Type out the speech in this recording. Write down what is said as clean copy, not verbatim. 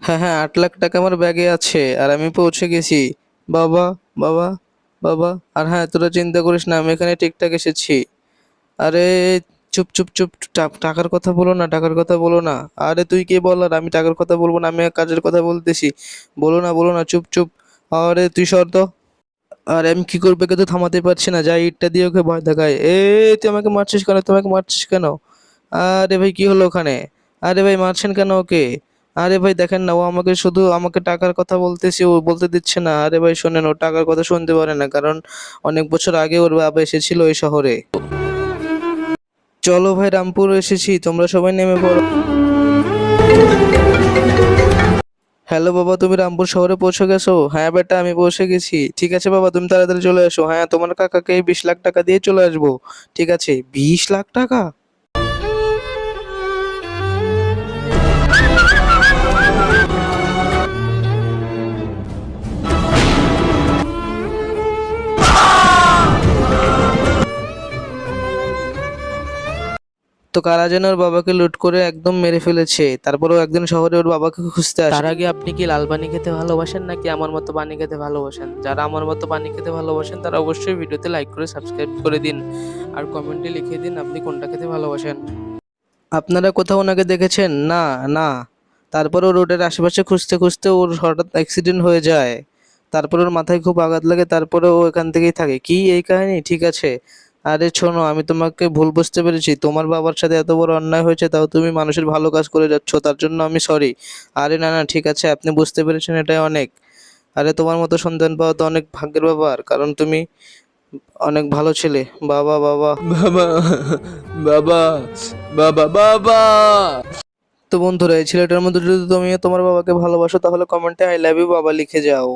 হ্যাঁ হ্যাঁ, 8 লাখ টাকা আমার ব্যাগে আছে আর আমি পৌঁছে গেছি। বাবা, বাবা, বাবা। আর হ্যাঁ, তোরা চিন্তা করিস না, আমি এখানে ঠিকঠাক এসেছি। আরে চুপ চুপ চুপ, টাকার কথা বলো না, টাকার কথা বলো না। আরে তুই কে বল, আর আমি টাকার কথা বলবো না, আমি এক কাজের কথা বলতেছি। বলো না, চুপ চুপ। আরে তুই সর তো। আর আমি কি করবে, কে তো থামাতে পারছি না, যাই ইটটা দিয়ে ওকে ভয় দেখায়। তুই আমাকে মারছিস কেন, তুই আমাকে মারছিস কেন? আরে ভাই কি হলো ওখানে? আরে ভাই মারছেন কেন ওকে? আরে ভাই দেখেন না, ও আমাকে শুধু আমাকে টাকার কথা বলতেছি, ও বলতে দিচ্ছে না। আরে ভাই শোনেন, ও টাকার কথা শুনতে পারে না, কারণ অনেক বছর আগে ওর বাবা এসেছিল এই শহরে। চলো ভাই, রামপুর এসেছি, তোমরা সবাই নেমে পড়ো। হ্যালো বাবা, তুমি রামপুর শহরে পৌঁছে গেছো? হ্যাঁ বেটা, আমি পৌঁছে গেছি। ঠিক আছে বাবা, তুমি তাড়াতাড়ি চলে এসো। হ্যাঁ, তোমার কাকাকে 20 লাখ টাকা দিয়ে চলে আসবো। ঠিক আছে, 20 লাখ টাকা? তো কারা যেন ওর বাবাকে লুট করে একদম মেরে ফেলেছে, তারপরেও একদিন শহরে ওর বাবাকে খুঁজতে আসে। তার আগে আপনি কি লাল পানি খেতে ভালোবাসেন নাকি আমার মতো পানি খেতে ভালোবাসেন? যারা আমার মতো পানি খেতে ভালোবাসেন তারা অবশ্যই ভিডিওতে লাইক করে সাবস্ক্রাইব করে দিন, আর কমেন্টে লিখে দিন আপনি কোনটা খেতে ভালোবাসেন। আপনারা কোথাও ওনাকে দেখেছেন? না, না। তারপরেও রোডের আশেপাশে খুঁজতে খুঁজতে ওর হঠাৎ অ্যাক্সিডেন্ট হয়ে যায়। তারপর ওর মাথায় খুব আঘাত লাগে, তারপরে ও এখান থেকেই থাকে। কি এই কাহিনী? ঠিক আছে। আরে শোনো, আমি তোমাকে ভুল বুঝতে পেরেছি, তোমার বাবার সাথে এত বড় অন্যায় হয়েছে, তাও তুমি মানুষের ভালো কাজ করে যাচ্ছ, তার জন্য আমি সরি। আরে না না, ঠিক আছে, আপনি বুঝতে পেরেছেন, এটাই অনেক। আরে তোমার মতো সন্তান পাওয়া তো অনেক ভাগ্যের ব্যাপার, কারণ তুমি অনেক ভালো ছেলে। বাবা, বাবা। বাবা, বাবা, বাবা, বাবা। তো বন্ধুরা, এই ছেলেটার মধ্যে যদি তুমি তোমার বাবাকে ভালোবাসো, তাহলে কমেন্টে আই লাভ ইউ বাবা লিখে যাও।